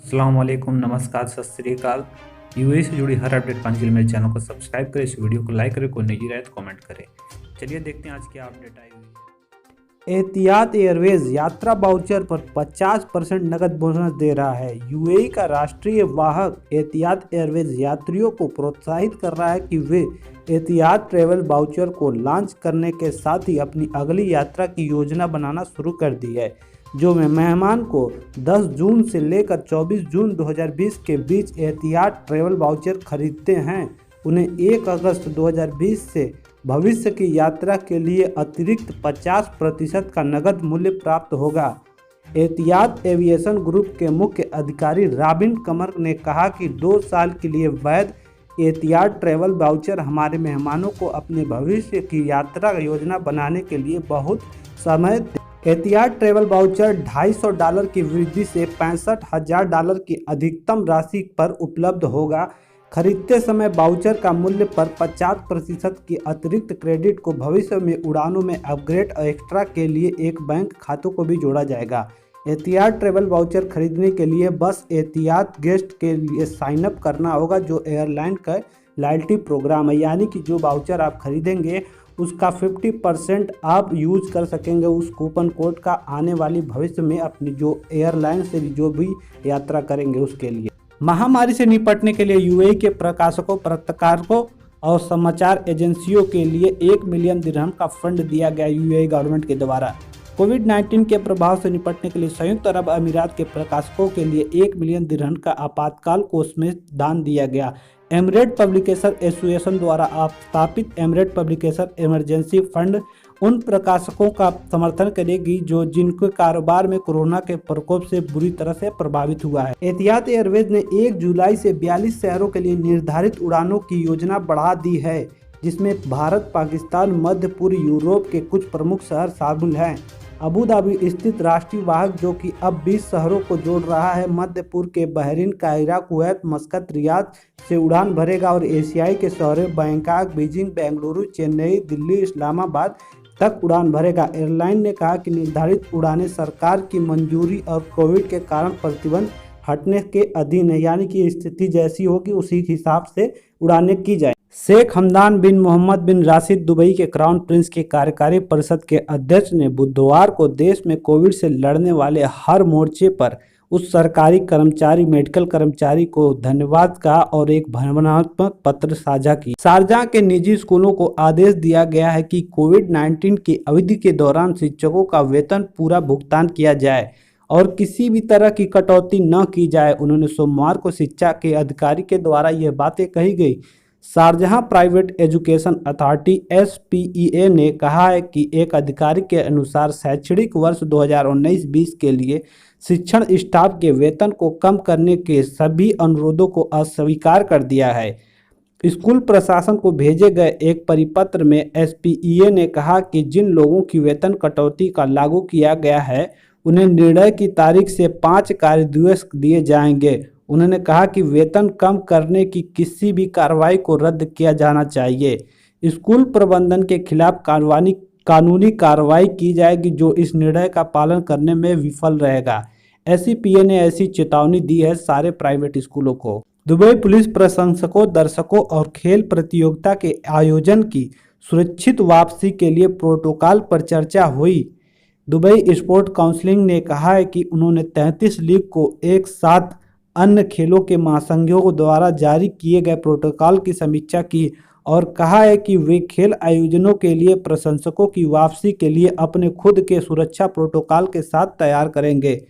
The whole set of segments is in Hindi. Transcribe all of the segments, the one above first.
अस्सलाम वालेकुम, नमस्कार, सत श्री अकाल। यूएई से जुड़ी हर अपडेट पाने के लिए मेरे चैनल को सब्सक्राइब करें, इस वीडियो को लाइक करें, कोई नई राय तो कमेंट करें। चलिए देखते हैं आज क्या अपडेट आई हुई है। एतिहाद एयरवेज यात्रा वाउचर पर 50% नकद बोनस दे रहा है। यूएई का राष्ट्रीय वाहक एतिहाद एयरवेज यात्रियों को प्रोत्साहित कर रहा है कि वे एतिहाद ट्रैवल वाउचर को लॉन्च करने के साथ ही अपनी अगली यात्रा की योजना बनाना शुरू कर दी है। जो मेहमान को 10 जून से लेकर 24 जून 2020 के बीच एतिहाद ट्रैवल वाउचर खरीदते हैं, उन्हें 1 अगस्त 2020 से भविष्य की यात्रा के लिए अतिरिक्त 50% का नकद मूल्य प्राप्त होगा। एतिहाद एविएशन ग्रुप के मुख्य अधिकारी रॉबिन कमर ने कहा कि 2 साल के लिए वैध एतिहाद ट्रैवल वाउचर हमारे मेहमानों को अपने भविष्य की यात्रा योजना बनाने के लिए बहुत समय। एतिहाद ट्रैवल वाउचर $250 की वृद्धि से $65,000 की अधिकतम राशि पर उपलब्ध होगा। खरीदते समय वाउचर का मूल्य पर 50% की अतिरिक्त क्रेडिट को भविष्य में उड़ानों में अपग्रेड और एक्स्ट्रा के लिए एक बैंक खातों को भी जोड़ा जाएगा। एतिहाद ट्रैवल वाउचर खरीदने के लिए बस एतिहाद गेस्ट के लिए साइन अप करना होगा, जो एयरलाइन का लॉयल्टी प्रोग्राम है। यानी कि जो वाउचर आप खरीदेंगे उसका 50% आप यूज कर सकेंगे उस कूपन कोड का आने वाली भविष्य में अपनी जो एयरलाइन से जो भी यात्रा करेंगे उसके लिए। महामारी से निपटने के लिए यूएई के प्रकाशकों, पत्रकारों और समाचार एजेंसियों के लिए 1 मिलियन दिरहम का फंड दिया गया यूएई गवर्नमेंट के द्वारा। कोविड-19 के प्रभाव से निपटने के लिए संयुक्त अरब अमीरात के प्रकाशकों के लिए 1 मिलियन दिरहम का आपातकाल कोष में दान दिया गया। एमिरेट पब्लिकेशन एसोसिएशन द्वारा स्थापित एमिरेट पब्लिकेशन इमरजेंसी फंड उन प्रकाशकों का समर्थन करेगी जो जिनके कारोबार में कोरोना के प्रकोप से बुरी तरह से प्रभावित हुआ है। एतिहाद एयरवेज ने 1 जुलाई से 42 शहरों के लिए निर्धारित उड़ानों की योजना बढ़ा दी है, जिसमें भारत, पाकिस्तान, मध्य पूर्व यूरोप के कुछ प्रमुख शहर शामिल हैं। अबू धाबी स्थित राष्ट्रीय वाहक जो कि अब 20 शहरों को जोड़ रहा है, मध्य पूर्व के बहरीन, काहिरा, कुवैत, मस्कत, रियाद से उड़ान भरेगा और एशियाई के शहरों बैंकॉक, बीजिंग, बेंगलुरु, चेन्नई, दिल्ली, इस्लामाबाद तक उड़ान भरेगा। एयरलाइन ने कहा कि निर्धारित उड़ानें सरकार की मंजूरी और कोविड के कारण प्रतिबंध हटने के अधीन है, यानी कि स्थिति जैसी होगी उसी हिसाब से उड़ानें की जाए। शेख हमदान बिन मोहम्मद बिन राशिद दुबई के क्राउन प्रिंस के कार्यकारी परिषद के अध्यक्ष ने बुधवार को देश में कोविड से लड़ने वाले हर मोर्चे पर उस सरकारी कर्मचारी, मेडिकल कर्मचारी को धन्यवाद कहा और एक भावनात्मक पत्र साझा की। शारजाह के निजी स्कूलों को आदेश दिया गया है कि कोविड-19 की अवधि के दौरान शिक्षकों का वेतन पूरा भुगतान किया जाए और किसी भी तरह की कटौती न की जाए। उन्होंने सोमवार को शिक्षा के अधिकारी के द्वारा यह बातें कही गई। Sharjah private education authority SPEA ने कहा है कि एक अधिकारी के अनुसार शैक्षणिक वर्ष 2019-20 के लिए शिक्षण स्टाफ के वेतन को कम करने के सभी अनुरोधों को अस्वीकार कर दिया है। स्कूल प्रशासन को भेजे गए एक परिपत्र में SPEA ने कहा कि जिन लोगों की वेतन कटौती का लागू किया गया है उन्हें निर्णय की तारीख से 5 कार्य दिवस दिए जाएंगे। उन्होंने कहा कि वेतन कम करने की किसी भी कार्रवाई को रद्द किया जाना चाहिए। स्कूल प्रबंधन के खिलाफ कानूनी कार्रवाई की जाएगी जो इस निर्णय का पालन करने में विफल रहेगा। SPEA ने ऐसी चेतावनी दी है सारे प्राइवेट स्कूलों को। दुबई पुलिस प्रशंसकों, दर्शकों और खेल प्रतियोगिता के आयोजन की सुरक्षित वापसी के लिए प्रोटोकॉल पर चर्चा हुई। दुबई स्पोर्ट काउंसिल ने कहा है कि उन्होंने 33 लीग को एक साथ अन्य खेलों के महासंघों द्वारा जारी किए गए प्रोटोकॉल की समीक्षा की और कहा है कि वे खेल आयोजनों के लिए प्रशंसकों की वापसी के लिए अपने खुद के सुरक्षा प्रोटोकॉल के साथ तैयार करेंगे।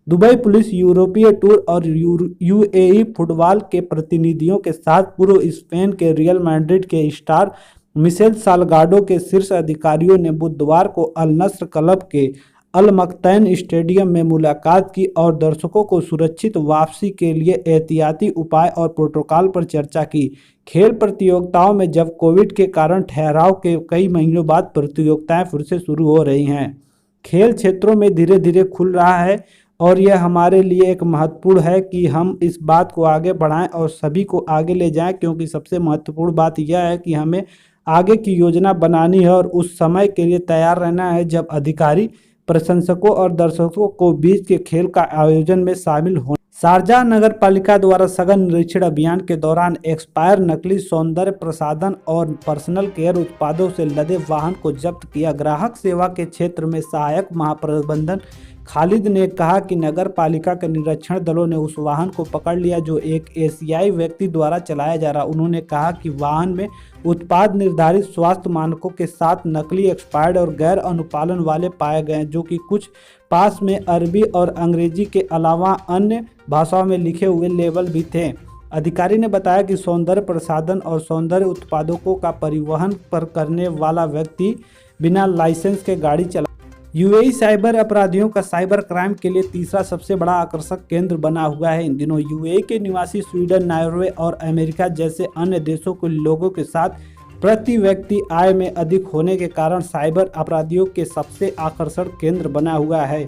दुबई पुलिस यूरोपीय टूर और यूएई फुटबॉल के प्रतिनिधियों के साथ पूर्व स्पेन के रियल मैड्रिड के स्टार मिशेल साल्गाडो के शीर्ष अधिकारियों ने बुधवार को अल नस्र क्लब के अल मक्तैन स्टेडियम में मुलाकात की और दर्शकों को सुरक्षित वापसी के लिए एहतियाती उपाय और प्रोटोकॉल पर चर्चा की। खेल प्रतियोगिताओं में जब कोविड के कारण ठहराव के कई महीनों बाद प्रतियोगिताएं फिर से शुरू हो रही हैं, खेल क्षेत्रों में धीरे धीरे खुल रहा है और यह हमारे लिए एक महत्वपूर्ण है कि हम इस बात को आगे बढ़ाएं और सभी को आगे ले जाएं, क्योंकि सबसे महत्वपूर्ण बात यह है कि हमें आगे की योजना बनानी है और उस समय के लिए तैयार रहना है जब अधिकारी, प्रशंसकों और दर्शकों को बीच के खेल का आयोजन में शामिल हो। शारजाह नगर पालिका द्वारा सघन निरीक्षण अभियान के दौरान एक्सपायर नकली सौंदर्य प्रसाधन और पर्सनल केयर उत्पादों से लदे वाहन को जब्त किया। ग्राहक सेवा के क्षेत्र में सहायक महाप्रबंधक खालिद ने कहा कि नगर पालिका के निरीक्षण दलों ने उस वाहन को पकड़ लिया जो एक एशियाई व्यक्ति द्वारा चलाया जा रहा। उन्होंने कहा कि वाहन में उत्पाद निर्धारित स्वास्थ्य मानकों के साथ नकली, एक्सपायर्ड और गैर अनुपालन वाले पाए गए, जो कि कुछ पास में अरबी और अंग्रेजी के अलावा अन्य भाषाओं में लिखे हुए लेबल भी थे। अधिकारी ने बताया कि सौंदर्य प्रसाधन और सौंदर्य उत्पादों का परिवहन करने वाला व्यक्ति बिना लाइसेंस के गाड़ी चला। यूएई साइबर अपराधियों का साइबर क्राइम के लिए तीसरा सबसे बड़ा आकर्षक केंद्र बना हुआ है। इन दिनों यूएई के निवासी स्वीडन, नॉर्वे और अमेरिका जैसे अन्य देशों के लोगों के साथ प्रति व्यक्ति आय में अधिक होने के कारण साइबर अपराधियों के सबसे आकर्षण केंद्र बना हुआ है।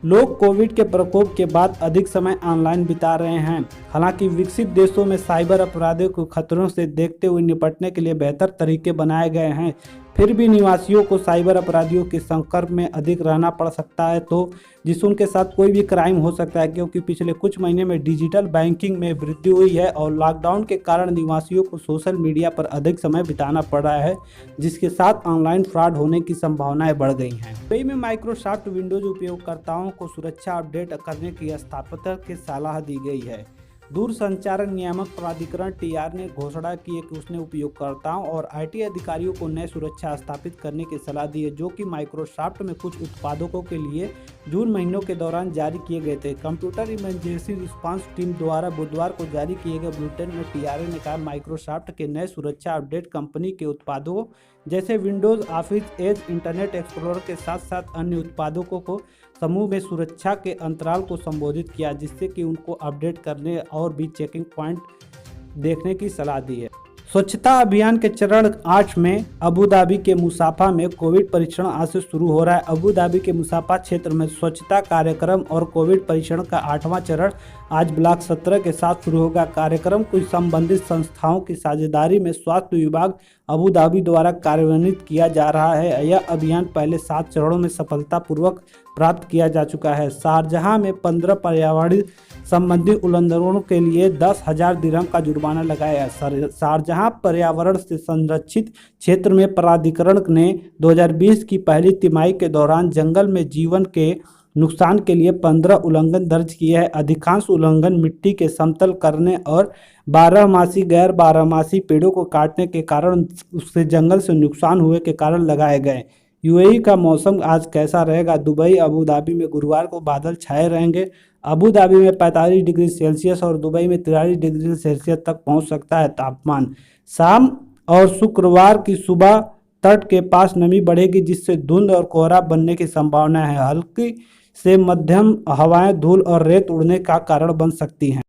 लोग कोविड के प्रकोप के बाद अधिक समय ऑनलाइन बिता रहे हैं। हालांकि विकसित देशों में साइबर अपराधियों को खतरों से देखते हुए निपटने के लिए बेहतर तरीके बनाए गए हैं, फिर भी निवासियों को साइबर अपराधियों के संपर्क में अधिक रहना पड़ सकता है, तो जिससे उनके साथ कोई भी क्राइम हो सकता है। क्योंकि पिछले कुछ महीने में डिजिटल बैंकिंग में वृद्धि हुई है और लॉकडाउन के कारण निवासियों को सोशल मीडिया पर अधिक समय बिताना पड़ रहा है, जिसके साथ ऑनलाइन फ्रॉड होने की संभावनाएं बढ़ गई हैं। यूएई में माइक्रोसॉफ्ट विंडोज उपयोगकर्ताओं को सुरक्षा अपडेट करने की स्थापना की सलाह दी गई है। दूरसंचार नियामक प्राधिकरण टीआर ने घोषणा की है कि उसने उपयोगकर्ताओं और आईटी अधिकारियों को नए सुरक्षा स्थापित करने की सलाह दी है, जो कि माइक्रोसॉफ्ट में कुछ उत्पादों के लिए जून महीनों के दौरान जारी किए गए थे। कंप्यूटर इमरजेंसी रिस्पांस टीम द्वारा बुधवार को जारी किए गए बुलेटिन में टीआर ने कहा माइक्रोसॉफ्ट के नए सुरक्षा अपडेट कंपनी के उत्पादों जैसे Windows Office, Edge, Internet Explorer के साथ साथ अन्य उत्पादों को समूह में सुरक्षा के अंतराल को संबोधित किया, जिससे कि उनको अपडेट करने और भी चेकिंग पॉइंट देखने की सलाह दी है। स्वच्छता अभियान के चरण 8 में अबू धाबी के मुसाफा में कोविड परीक्षण आज से शुरू हो रहा है। अबू धाबी के मुसाफा क्षेत्र में स्वच्छता कार्यक्रम और कोविड परीक्षण का 8वां चरण आज ब्लॉक 17 के साथ शुरू होगा। कार्यक्रम को संबंधित संस्थाओं की साझेदारी में स्वास्थ्य विभाग अबू धाबी द्वारा कार्यान्वित किया जा रहा है। यह अभियान पहले 7 चरणों में सफलतापूर्वक प्राप्त किया जा चुका है। शारजाह में 15 पर्यावरण संबंधी उल्लंघनों के लिए 10,000 दिरहम का जुर्माना लगाया। शारजाह पर्यावरण से संरक्षित क्षेत्र में प्राधिकरण ने 2020 की पहली तिमाही के दौरान जंगल में जीवन के नुकसान के लिए 15 उल्लंघन दर्ज किए हैं। अधिकांश उल्लंघन मिट्टी के समतल करने और बारहमासी गैर बारहमासी पेड़ों को काटने के कारण उससे जंगल से नुकसान हुए के कारण लगाए गए। यूएई का मौसम आज कैसा रहेगा? दुबई, अबू धाबी में गुरुवार को बादल छाए रहेंगे। अबू धाबी में 45 डिग्री सेल्सियस और दुबई में 43 डिग्री सेल्सियस तक पहुंच सकता है तापमान। शाम और शुक्रवार की सुबह तट के पास नमी बढ़ेगी, जिससे धुंध और कोहरा बनने की संभावना है। हल्की से मध्यम हवाएं धूल और रेत उड़ने का कारण बन सकती हैं।